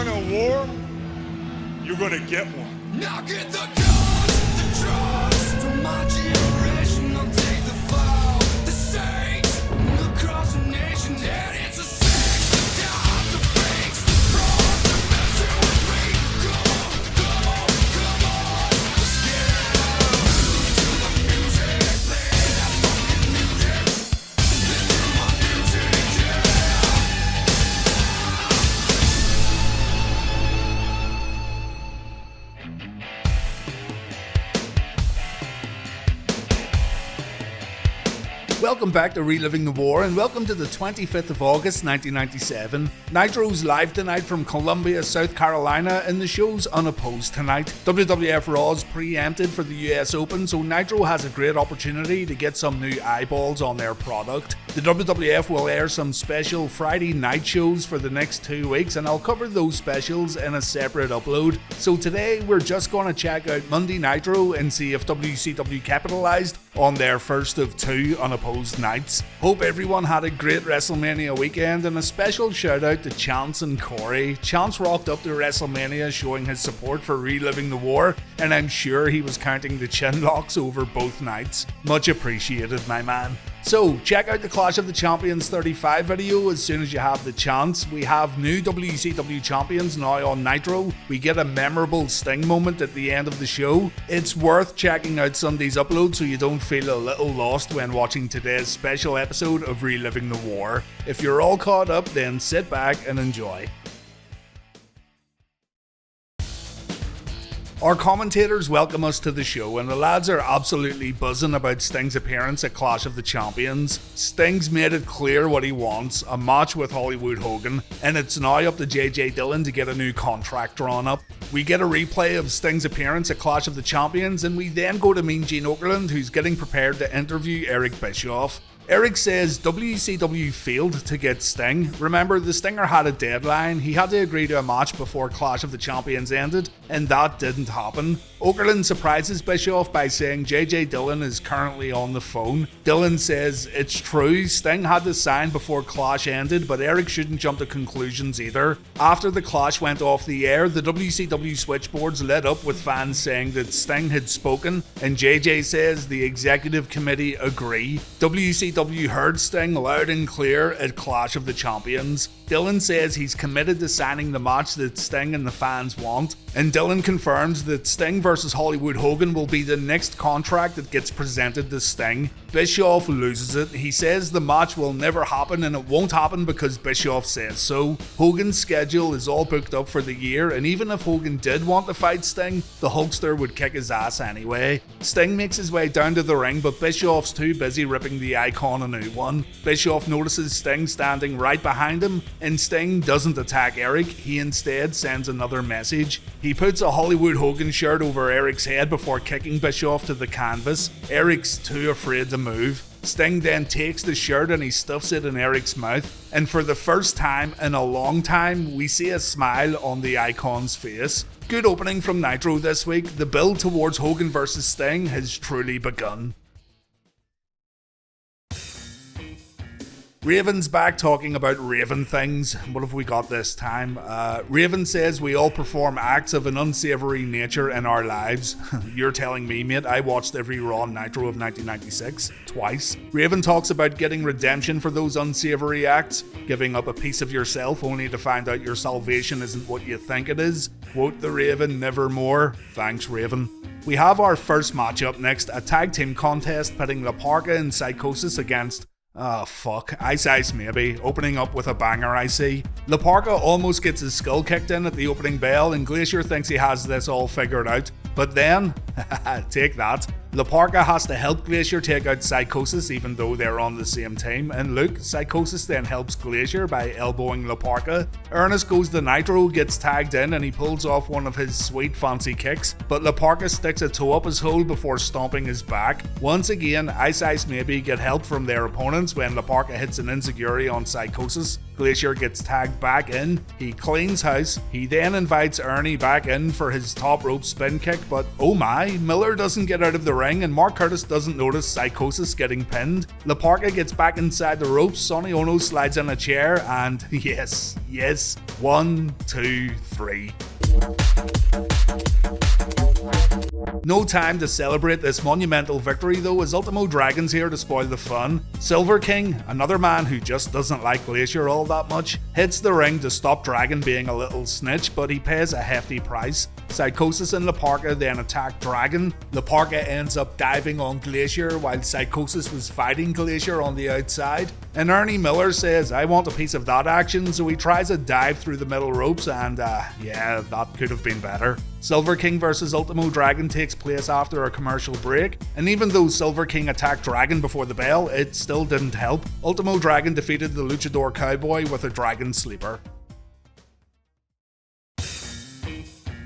want a war, you're gonna get one. Knock at the doors, the trust from my generation. I'll take the fall, the saints across the nation. And it's a sex, the gods, the fakes, the frauds, the messing with me. Come on, come on, come on. Let's get out to the music. Play that fucking music. Listen to my music, yeah. Welcome back to Reliving the War, and welcome to the 25th of August 1997. Nitro's live tonight from Columbia, South Carolina, and the show's Unopposed tonight. WWF Raw's preempted for the US Open, so Nitro has a great opportunity to get some new eyeballs on their product. The WWF will air some special Friday night shows for the next 2 weeks, and I'll cover those specials in a separate upload. So today we're just going to check out Monday Nitro and see if WCW capitalized on their first of two Unopposed nights. Hope everyone had a great WrestleMania weekend, and a special shout out to Chance and Corey. Chance rocked up to WrestleMania showing his support for Reliving the War, and I'm sure he was counting the chin locks over both nights. Much appreciated, my man. So, check out the Clash of the Champions 35 video as soon as you have the chance. We have new WCW champions now on Nitro. We get a memorable Sting moment at the end of the show. It's worth checking out Sunday's upload so you don't feel a little lost when watching today's special episode of Reliving the War. If you're all caught up, then sit back and enjoy. Our commentators welcome us to the show, and the lads are absolutely buzzing about Sting's appearance at Clash of the Champions. Sting's made it clear what he wants, a match with Hollywood Hogan, and it's now up to J.J Dillon to get a new contract drawn up. We get a replay of Sting's appearance at Clash of the Champions, and we then go to Mean Gene Okerlund, who's getting prepared to interview Eric Bischoff. Eric says WCW failed to get Sting. Remember, the Stinger had a deadline. He had to agree to a match before Clash of the Champions ended, and that didn't happen. Okerlund surprises Bischoff by saying J.J. Dillon is currently on the phone. Dillon says it's true, Sting had to sign before Clash ended, but Eric shouldn't jump to conclusions either. After the Clash went off the air, the WCW switchboards lit up with fans saying that Sting had spoken, and J.J. says the executive committee agree. WCW heard Sting loud and clear at Clash of the Champions. Dillon says he's committed to signing the match that Sting and the fans want, and Dillon confirms that Sting versus Hollywood Hogan will be the next contract that gets presented to Sting. Bischoff loses it. He says the match will never happen, and it won't happen because Bischoff says so. Hogan's schedule is all booked up for the year, and even if Hogan did want to fight Sting, the Hulkster would kick his ass anyway. Sting makes his way down to the ring, but Bischoff's too busy ripping the Icon a new one. Bischoff notices Sting standing right behind him, and Sting doesn't attack Eric. He instead sends another message. He puts a Hollywood Hogan shirt over Eric's head before kicking Bischoff to the canvas. Eric's too afraid to move. Sting then takes the shirt and he stuffs it in Eric's mouth, and for the first time in a long time, we see a smile on the Icon's face. Good opening from Nitro this week. The build towards Hogan vs Sting has truly begun. Raven's back talking about Raven things. What have we got this time? Raven says we all perform acts of an unsavory nature in our lives. You're telling me, mate, I watched every Raw Nitro of 1996 twice. Raven talks about getting redemption for those unsavory acts, giving up a piece of yourself only to find out your salvation isn't what you think it is. Quote the Raven, nevermore. Thanks, Raven. We have our first matchup next, a tag team contest pitting Parka and Psychosis against Ice maybe, opening up with a banger I see. Parka almost gets his skull kicked in at the opening bell, and Glacier thinks he has this all figured out. But then, take that, Parka has to help Glacier take out Psychosis even though they're on the same team, and look, Psychosis then helps Glacier by elbowing Parka. Ernest goes to Nitro, gets tagged in, and he pulls off one of his sweet fancy kicks, but Parka sticks a toe up his hole before stomping his back. Once again, Ice maybe get help from their opponents when Parka hits an enziguri on Psychosis. Glacier gets tagged back in, he cleans house, he then invites Ernie back in for his top rope spin kick, but oh my, Miller doesn't get out of the ring and Mark Curtis doesn't notice Psychosis getting pinned. Parka gets back inside the ropes, Sonny Ono slides in a chair, and yes, 1, 2, 3. No time to celebrate this monumental victory though, as Ultimo Dragon's here to spoil the fun. Silver King, another man who just doesn't like Glacier all that much, hits the ring to stop Dragon being a little snitch, but he pays a hefty price. Psychosis and Parka then attack Dragon. Parka ends up diving on Glacier while Psychosis was fighting Glacier on the outside. And Ernie Miller says, I want a piece of that action, so he tries a dive through the middle ropes and yeah, that could have been better. Silver King vs Ultimo Dragon takes place after a commercial break, and even though Silver King attacked Dragon before the bell, it still didn't help. Ultimo Dragon defeated the Luchador Cowboy with a Dragon Sleeper.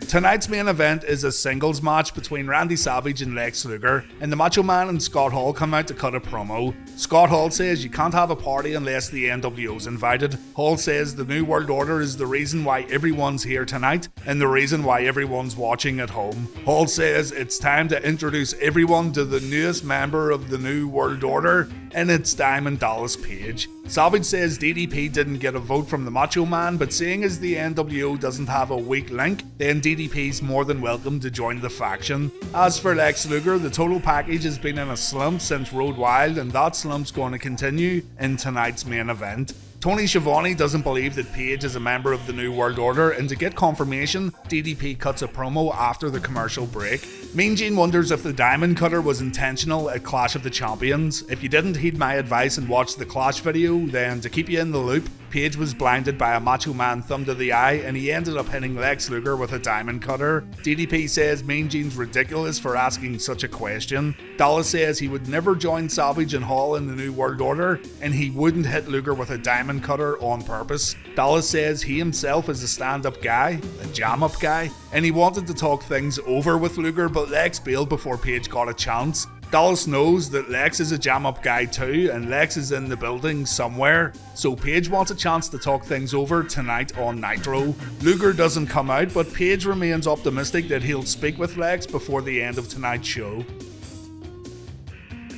Tonight's main event is a singles match between Randy Savage and Lex Luger, and the Macho Man and Scott Hall come out to cut a promo. Scott Hall says you can't have a party unless the NWO's invited. Hall says the New World Order is the reason why everyone's here tonight, and the reason why everyone's watching at home. Hall says it's time to introduce everyone to the newest member of the New World Order, and it's Diamond Dallas Page. Savage says DDP didn't get a vote from the Macho Man, but seeing as the NWO doesn't have a weak link, then DDP's more than welcome to join the faction. As for Lex Luger, the total package has been in a slump since Road Wild, and that slump's going to continue in tonight's main event. Tony Schiavone doesn't believe that Page is a member of the New World Order, and to get confirmation, DDP cuts a promo after the commercial break. Mean Gene wonders if the Diamond Cutter was intentional at Clash of the Champions. If you didn't heed my advice and watch the Clash video, then to keep you in the loop, Page was blinded by a Macho Man thumb to the eye, and he ended up hitting Lex Luger with a Diamond Cutter. DDP says Mean Gene's ridiculous for asking such a question. Dallas says he would never join Savage and Hall in the New World Order, and he wouldn't hit Luger with a Diamond Cutter on purpose. Dallas says he himself is a stand-up guy, a jam-up guy, and he wanted to talk things over with Luger, but Lex bailed before Page got a chance. Dallas knows that Lex is a jam-up guy too, and Lex is in the building somewhere, so Page wants a chance to talk things over tonight on Nitro. Luger doesn't come out, but Page remains optimistic that he'll speak with Lex before the end of tonight's show.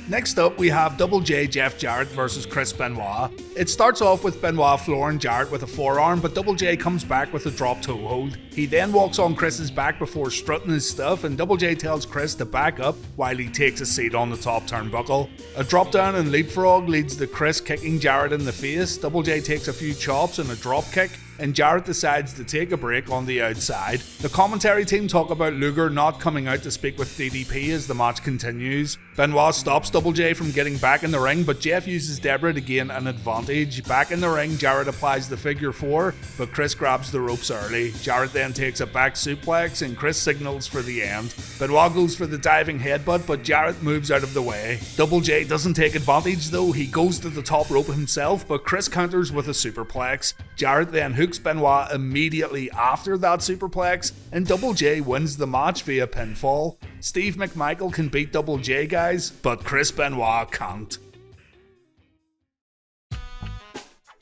Next up, we have Double J Jeff Jarrett versus Chris Benoit. It starts off with Benoit flooring Jarrett with a forearm, but Double J comes back with a drop toe hold. He then walks on Chris's back before strutting his stuff, and Double J tells Chris to back up while he takes a seat on the top turnbuckle. A drop down and leapfrog leads to Chris kicking Jarrett in the face. Double J takes a few chops and a drop kick, and Jarrett decides to take a break on the outside. The commentary team talk about Luger not coming out to speak with DDP as the match continues. Benoit stops Double J from getting back in the ring, but Jeff uses Deborah to gain an advantage. Back in the ring, Jarrett applies the figure 4, but Chris grabs the ropes early. Jarrett then takes a back suplex, and Chris signals for the end. Benoit goes for the diving headbutt, but Jarrett moves out of the way. Double J doesn't take advantage though, he goes to the top rope himself, but Chris counters with a superplex. Jarrett then hooks Benoit immediately after that superplex, and Double J wins the match via pinfall. Steve McMichael can beat Double J, guys, but Chris Benoit can't.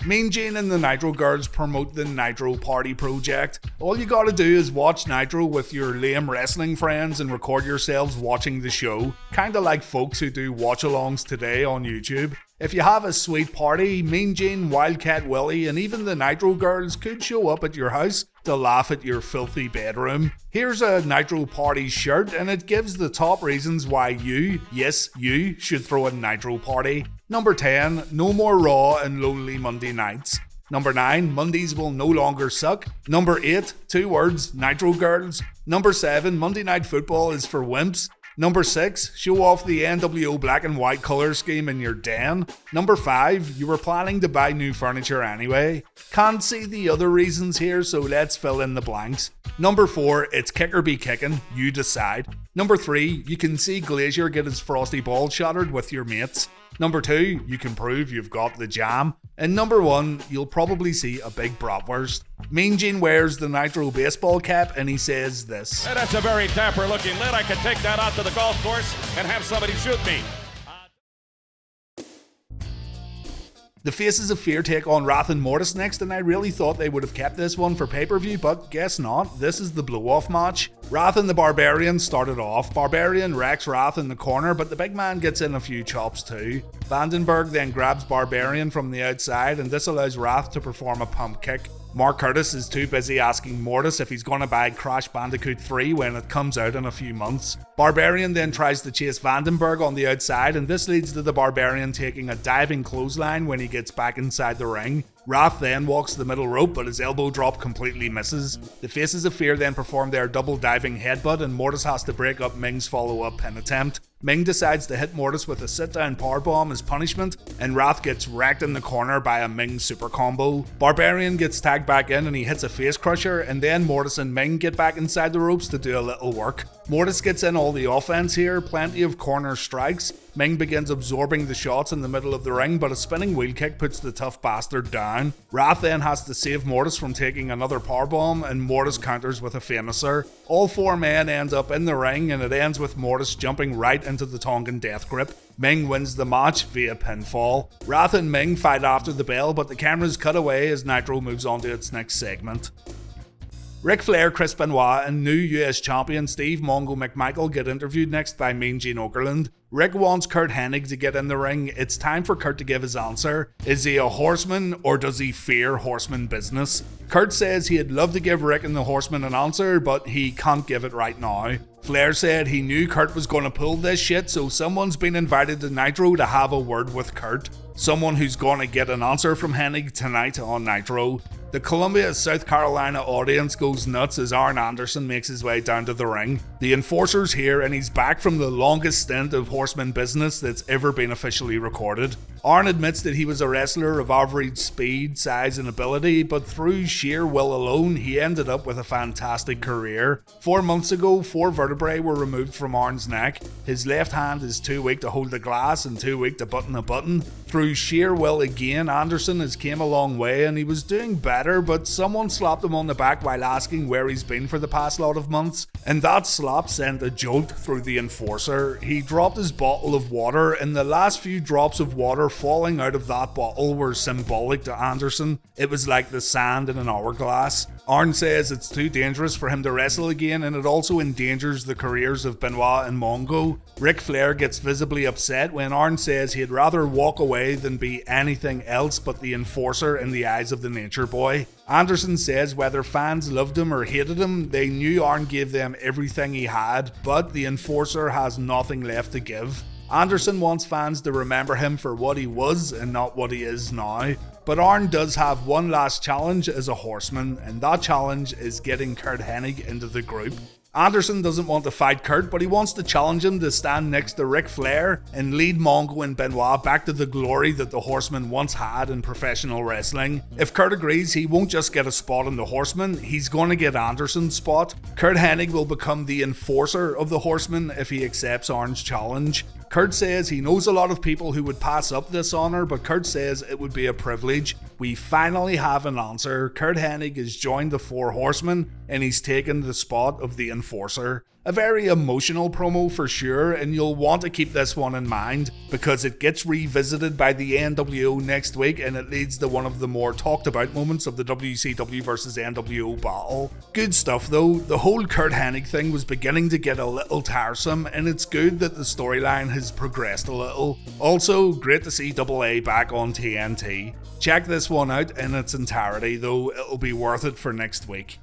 Mean Gene and the Nitro Girls promote the Nitro Party Project. All you gotta do is watch Nitro with your lame wrestling friends and record yourselves watching the show, kinda like folks who do watch-alongs today on YouTube. If you have a sweet party, Mean Gene, Wildcat Willie, and even the Nitro Girls could show up at your house to laugh at your filthy bedroom. Here's a Nitro Party shirt, and it gives the top reasons why you, yes you, should throw a Nitro Party. Number 10, no more Raw and lonely Monday nights. Number 9, Mondays will no longer suck. Number 8, 2 words, Nitro Girls. Number 7, Monday Night Football is for wimps. Number 6, show off the NWO black and white colour scheme in your den. Number 5, you were planning to buy new furniture anyway. Can't see the other reasons here, so let's fill in the blanks. Number 4, it's kick or be kicking, you decide. Number 3, you can see Glacier get his frosty ball shattered with your mates. Number 2, you can prove you've got the jam. And number 1, you'll probably see a big bratwurst. Mean Gene wears the Nitro baseball cap and he says this. Hey, that's a very dapper looking lid. I could take that out to the golf course and have somebody shoot me. The Faces of Fear take on Wrath and Mortis next, and I really thought they would have kept this one for pay-per-view, but guess not. This is the blow-off match. Wrath and the Barbarian started off. Barbarian wrecks Wrath in the corner, but the big man gets in a few chops too. Vandenberg then grabs Barbarian from the outside, and this allows Wrath to perform a pump kick. Mark Curtis is too busy asking Mortis if he's gonna buy Crash Bandicoot 3 when it comes out in a few months. Barbarian then tries to chase Vandenberg on the outside, and this leads to the Barbarian taking a diving clothesline when he gets back inside the ring. Wrath then walks the middle rope, but his elbow drop completely misses. The Faces of Fear then perform their double diving headbutt, and Mortis has to break up Ming's follow-up pin attempt. Ming decides to hit Mortis with a sit-down powerbomb as punishment, and Wrath gets wrecked in the corner by a Ming super combo. Barbarian gets tagged back in and he hits a face crusher, and then Mortis and Ming get back inside the ropes to do a little work. Mortis gets in all the offense here, plenty of corner strikes. Ming begins absorbing the shots in the middle of the ring, but a spinning wheel kick puts the tough bastard down. Wrath then has to save Mortis from taking another powerbomb, and Mortis counters with a famouser. All four men end up in the ring, and it ends with Mortis jumping right into the Tongan death grip. Ming wins the match via pinfall. Wrath and Ming fight after the bell, but the cameras cut away as Nitro moves on to its next segment. Ric Flair, Chris Benoit, and new US champion Steve Mongo McMichael get interviewed next by Mean Gene Okerlund. Rick wants Curt Hennig to get in the ring. It's time for Curt to give his answer. Is he a horseman, or does he fear horseman business? Curt says he'd love to give Rick and the Horsemen an answer, but he can't give it right now. Flair said he knew Curt was going to pull this shit, so someone's been invited to Nitro to have a word with Curt. Someone who's going to get an answer from Hennig tonight on Nitro. The Columbia, South Carolina audience goes nuts as Arn Anderson makes his way down to the ring. The Enforcer's here, and he's back from the longest stint of horseman business that's ever been officially recorded. Arn admits that he was a wrestler of average speed, size and ability, but through sheer will alone, he ended up with a fantastic career. 4 months ago, 4 vertebrae were removed from Arn's neck. His left hand is too weak to hold the glass and too weak to button a button. Through sheer will again, Anderson has came a long way, and he was doing better, but someone slapped him on the back while asking where he's been for the past lot of months, and that slap sent a jolt through the Enforcer. He dropped his bottle of water, and the last few drops of water falling out of that bottle were symbolic to Anderson. It was like the sand in an hourglass. Arn says it's too dangerous for him to wrestle again, and it also endangers the careers of Benoit and Mongo. Ric Flair gets visibly upset when Arn says he'd rather walk away than be anything else but the Enforcer in the eyes of the Nature Boy. Anderson says whether fans loved him or hated him, they knew Arn gave them everything he had, but the Enforcer has nothing left to give. Anderson wants fans to remember him for what he was and not what he is now. But Arn does have one last challenge as a horseman, and that challenge is getting Curt Hennig into the group. Anderson doesn't want to fight Curt, but he wants to challenge him to stand next to Ric Flair and lead Mongo and Benoit back to the glory that the Horsemen once had in professional wrestling. If Curt agrees, he won't just get a spot in the Horsemen, he's going to get Anderson's spot. Curt Hennig will become the enforcer of the Horsemen if he accepts Arn's challenge. Curt says he knows a lot of people who would pass up this honour, but Curt says it would be a privilege. We finally have an answer. Curt Hennig has joined the Four Horsemen, and he's taken the spot of the Enforcer. A very emotional promo for sure, and you'll want to keep this one in mind, because it gets revisited by the NWO next week, and it leads to one of the more talked about moments of the WCW vs NWO battle. Good stuff though. The whole Curt Hennig thing was beginning to get a little tiresome, and it's good that the storyline has progressed a little. Also, great to see AA back on TNT. Check this one out in its entirety though, it'll be worth it for next week.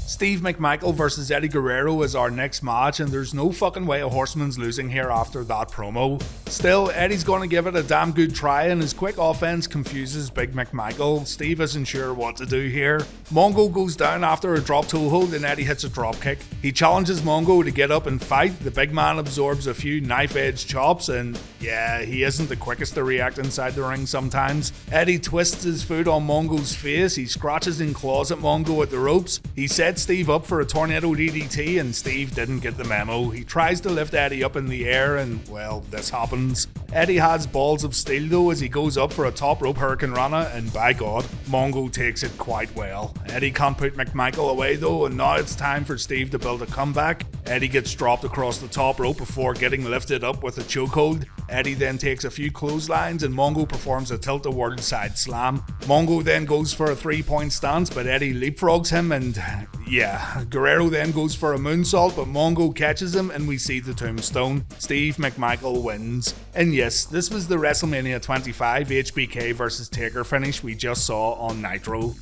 Steve McMichael vs Eddie Guerrero is our next match, and there's no fucking way a Horseman's losing here after that promo. Still, Eddie's gonna give it a damn good try, and his quick offense confuses Big McMichael. Steve isn't sure what to do here. Mongo goes down after a drop toe hold, and Eddie hits a drop kick. He challenges Mongo to get up and fight. The big man absorbs a few knife-edge chops, and yeah, he isn't the quickest to react inside the ring sometimes. Eddie twists his foot on Mongo's face. He scratches and claws at Mongo at the ropes. He sets Steve up for a tornado DDT, and Steve didn't get the memo. He tries to lift Eddie up in the air, and well, this happens. Eddie has balls of steel though as he goes up for a top rope Hurricane Rana, and by God, Mongo takes it quite well. Eddie can't put McMichael away though, and now it's time for Steve to build a comeback. Eddie gets dropped across the top rope before getting lifted up with a chokehold. Eddie then takes a few clotheslines and Mongo performs a tilt-a-whirl side slam. Mongo then goes for a 3-point stance, but Eddie leapfrogs him, and Guerrero then goes for a moonsault, but Mongo catches him and we see the tombstone. Steve McMichael wins. And yes, this was the WrestleMania 25 HBK vs Taker finish we just saw on Nitro.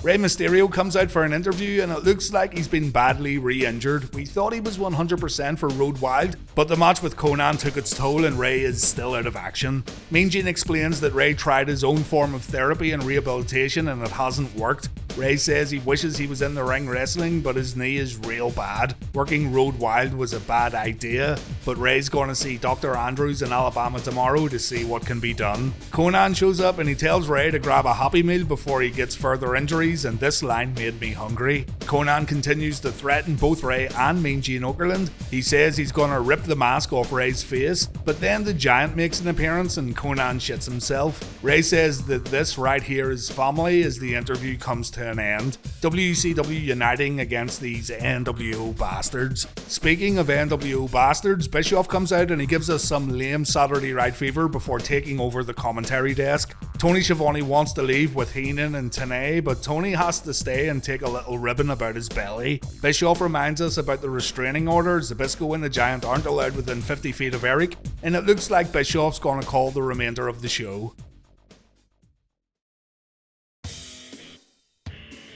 Rey Mysterio comes out for an interview and it looks like he's been badly re-injured. We thought he was 100% for Road Wild, but the match with Conan took its toll and Rey is still out of action. Mean Gene explains that Rey tried his own form of therapy and rehabilitation and it hasn't worked. Rey says he wishes he was in the ring wrestling, but his knee is real bad. Working Road Wild was a bad idea, but Rey's going to see Dr. Andrews in Alabama tomorrow to see what can be done. Conan shows up and he tells Rey to grab a Happy Meal before he gets further injuries, and this line made me hungry. Conan continues to threaten both Rey and Mean Gene Okerlund. He says he's going to rip the mask off Rey's face, but then the Giant makes an appearance and Conan shits himself. Rey says that this right here is family as the interview comes to an end. WCW uniting against these NWO bastards. Speaking of NWO bastards, Bischoff comes out and he gives us some lame Saturday Night Fever before taking over the commentary desk. Tony Schiavone wants to leave with Heenan and Tenay, but Tony has to stay and take a little ribbon about his belly. Bischoff reminds us about the restraining order. Zbyszko and the Giant aren't allowed within 50 feet of Eric, and it looks like Bischoff's going to call the remainder of the show.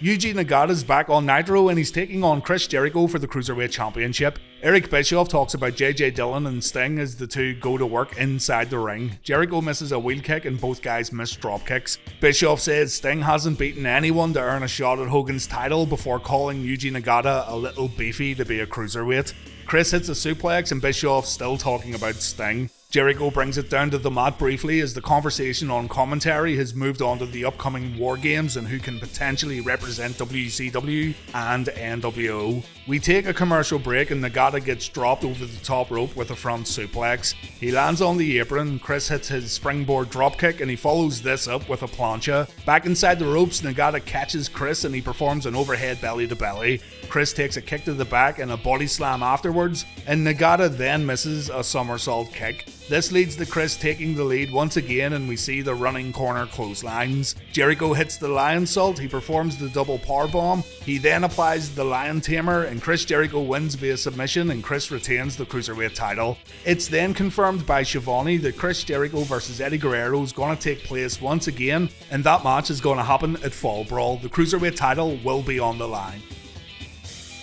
Yuji Nagata's back on Nitro and he's taking on Chris Jericho for the Cruiserweight Championship. Eric Bischoff talks about J.J. Dillon and Sting as the two go to work inside the ring. Jericho misses a wheel kick and both guys miss drop kicks. Bischoff says Sting hasn't beaten anyone to earn a shot at Hogan's title before calling Yuji Nagata a little beefy to be a cruiserweight. Chris hits a suplex and Bischoff's still talking about Sting. Jericho brings it down to the mat briefly as the conversation on commentary has moved on to the upcoming War Games and who can potentially represent WCW and NWO. We take a commercial break and Nagata gets dropped over the top rope with a front suplex. He lands on the apron, Chris hits his springboard dropkick and he follows this up with a plancha. Back inside the ropes, Nagata catches Chris and he performs an overhead belly to belly. Chris takes a kick to the back and a body slam afterwards, and Nagata then misses a somersault kick. This leads to Chris taking the lead once again and we see the running corner clotheslines. Jericho hits the lion salt, he performs the double powerbomb, he then applies the lion tamer and Chris Jericho wins via submission and Chris retains the Cruiserweight title. It's then confirmed by Schiavone that Chris Jericho vs Eddie Guerrero is going to take place once again and that match is going to happen at Fall Brawl. The Cruiserweight title will be on the line.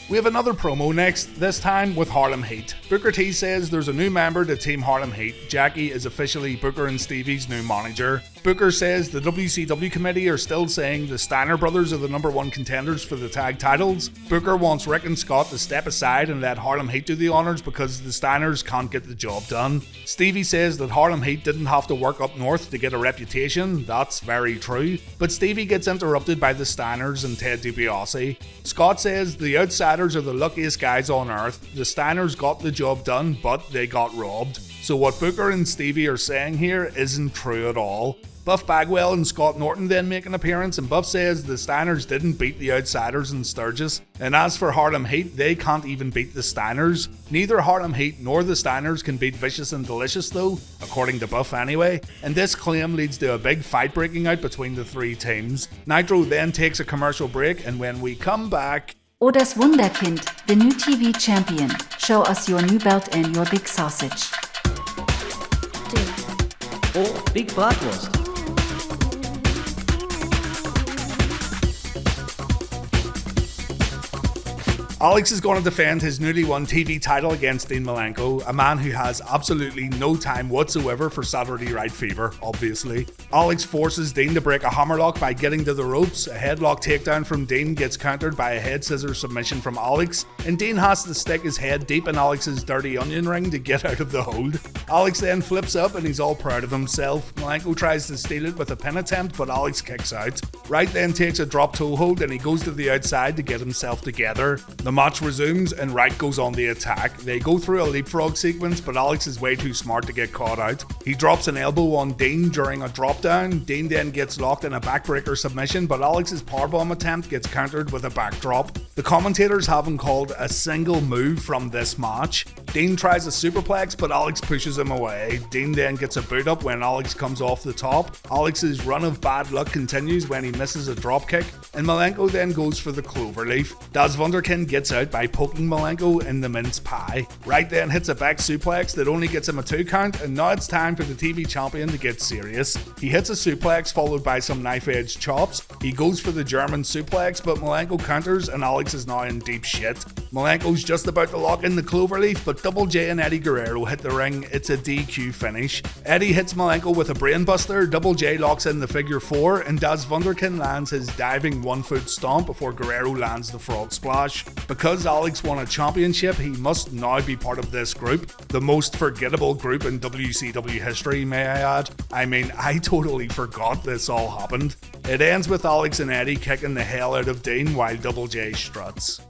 We have another promo next, this time with Harlem Heat. Booker T says there's a new member to Team Harlem Heat. Jackie is officially Booker and Stevie's new manager. Booker says the WCW committee are still saying the Steiner brothers are the number one contenders for the tag titles. Booker wants Rick and Scott to step aside and let Harlem Heat do the honors because the Steiners can't get the job done. Stevie says that Harlem Heat didn't have to work up north to get a reputation. That's very true. But Stevie gets interrupted by the Steiners and Ted DiBiase. Scott says the outsiders are the luckiest guys on earth. The Steiners got the job done, but they got robbed. So what Booker and Stevie are saying here isn't true at all. Buff Bagwell and Scott Norton then make an appearance and Buff says the Steiners didn't beat the Outsiders in Sturgis. And as for Harlem Heat, they can't even beat the Steiners. Neither Harlem Heat nor the Steiners can beat Vicious and Delicious though, according to Buff anyway. And this claim leads to a big fight breaking out between the three teams. Nitro then takes a commercial break and when we come back... Oh, das Wunderkind, the new TV champion. Show us your new belt and your big sausage. Oh, big bratwurst. Alex is going to defend his newly won TV title against Dean Malenko, a man who has absolutely no time whatsoever for Saturday Night Fever, obviously. Alex forces Dean to break a hammerlock by getting to the ropes, a headlock takedown from Dean gets countered by a head scissors submission from Alex, and Dean has to stick his head deep in Alex's dirty onion ring to get out of the hold. Alex then flips up and he's all proud of himself. Malenko tries to steal it with a pin attempt, but Alex kicks out. Wright then takes a drop toe hold and he goes to the outside to get himself together. The match resumes and Wright goes on the attack. They go through a leapfrog sequence, but Alex is way too smart to get caught out. He drops an elbow on Dean during a drop down. Dean then gets locked in a backbreaker submission, but Alex's powerbomb attempt gets countered with a backdrop. The commentators haven't called a single move from this match. Dean tries a superplex, but Alex pushes him away. Dean then gets a boot up when Alex comes off the top. Alex's run of bad luck continues when he misses a dropkick, and Malenko then goes for the cloverleaf. Das Wunderkind gets out by poking Malenko in the mince pie. Wright then hits a back suplex that only gets him a 2 count, and now it's time for the TV champion to get serious. He hits a suplex followed by some knife-edge chops. He goes for the German suplex, but Malenko counters and Alex is now in deep shit. Malenko's just about to lock in the cloverleaf, but Double J and Eddie Guerrero hit the ring. It's a DQ finish. Eddie hits Malenko with a brainbuster, Double J locks in the figure 4, and Das Wunderkind lands his diving 1-foot stomp before Guerrero lands the frog splash. Because Alex won a championship, he must now be part of this group, the most forgettable group in WCW history, may I add. I mean, I totally forgot this all happened. It ends with Alex and Eddie kicking the hell out of Dean while Double J struts.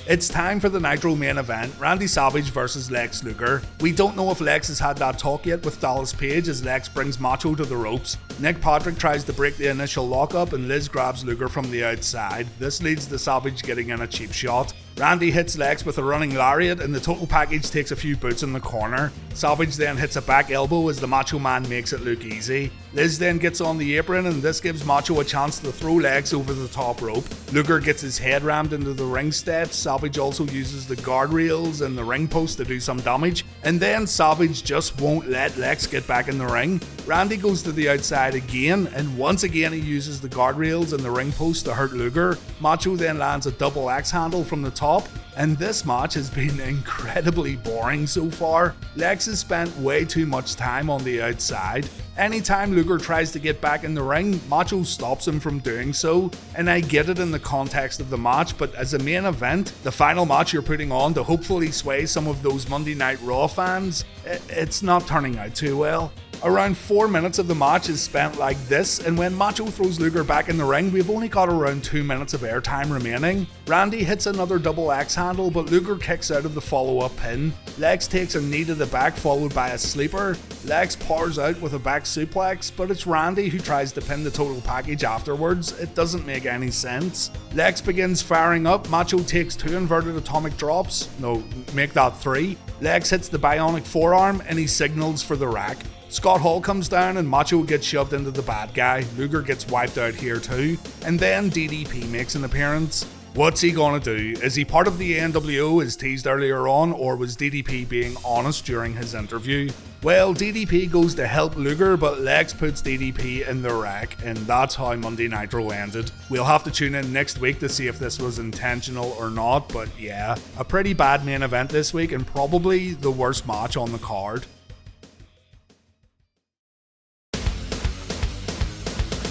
It's time for the Nitro main event, Randy Savage versus Lex Luger. We don't know if Lex has had that talk yet with Dallas Page as Lex brings Macho to the ropes. Nick Patrick tries to break the initial lockup and Liz grabs Luger from the outside. This leads to Savage getting in a cheap shot. Randy hits Lex with a running lariat and the total package takes a few boots in the corner. Savage then hits a back elbow as the Macho Man makes it look easy. Liz then gets on the apron and this gives Macho a chance to throw Lex over the top rope. Luger gets his head rammed into the ring steps. Savage also uses the guardrails and the ring post to do some damage. And then Savage just won't let Lex get back in the ring. Randy goes to the outside again and once again he uses the guardrails and the ring post to hurt Luger. Macho then lands a double axe handle from the top, and this match has been incredibly boring so far. Lex has spent way too much time on the outside. Anytime Luger tries to get back in the ring, Macho stops him from doing so, and I get it in the context of the match, but as a main event, the final match you're putting on to hopefully sway some of those Monday Night Raw fans, it's not turning out too well. Around 4 minutes of the match is spent like this, and when Macho throws Luger back in the ring, we've only got around 2 minutes of airtime remaining. Randy hits another double axe handle, but Luger kicks out of the follow-up pin. Lex takes a knee to the back followed by a sleeper. Lex powers out with a back suplex, but it's Randy who tries to pin the total package afterwards. It doesn't make any sense. Lex begins firing up. Macho takes 2 inverted atomic drops. No, make that 3. Lex hits the bionic forearm and he signals for the rack. Scott Hall comes down and Macho gets shoved into the bad guy. Luger gets wiped out here too. And then DDP makes an appearance. What's he gonna do? Is he part of the NWO as teased earlier on, or was DDP being honest during his interview? Well, DDP goes to help Luger, but Lex puts DDP in the rack, and that's how Monday Nitro ended. We'll have to tune in next week to see if this was intentional or not, but yeah, a pretty bad main event this week and probably the worst match on the card.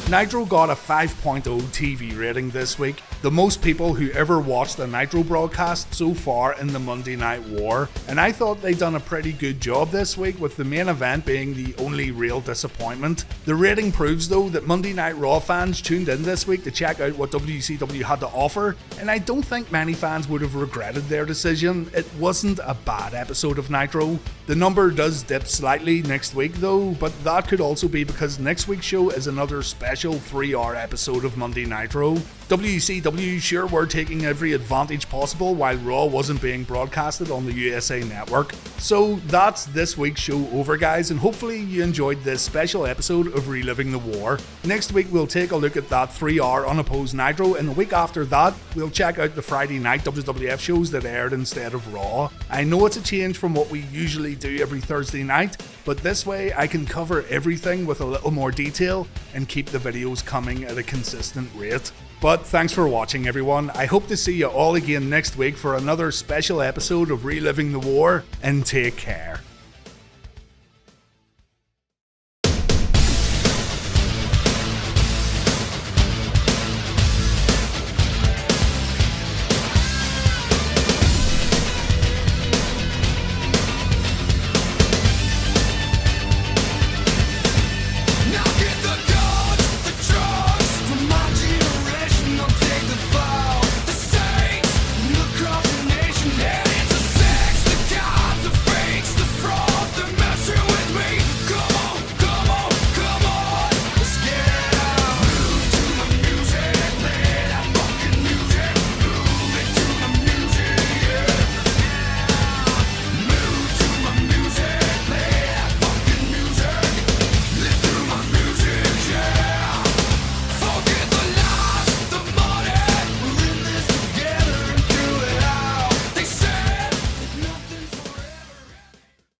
Nitro got a 5.0 TV rating this week, the most people who ever watched a Nitro broadcast so far in the Monday Night War, and I thought they'd done a pretty good job this week with the main event being the only real disappointment. The rating proves though that Monday Night Raw fans tuned in this week to check out what WCW had to offer, and I don't think many fans would have regretted their decision. It wasn't a bad episode of Nitro. The number does dip slightly next week though, but that could also be because next week's show is another special 3-hour episode of Monday Nitro. WCW sure were taking every advantage possible while Raw wasn't being broadcasted on the USA Network. So that's this week's show over, guys, and hopefully you enjoyed this special episode of Reliving the War. Next week we'll take a look at that 3-hour Unopposed Nitro, and the week after that we'll check out the Friday night WWF shows that aired instead of Raw. I know it's a change from what we usually do every Thursday night, but this way I can cover everything with a little more detail and keep the videos coming at a consistent rate. But thanks for watching, everyone. I hope to see you all again next week for another special episode of Reliving the War, and take care.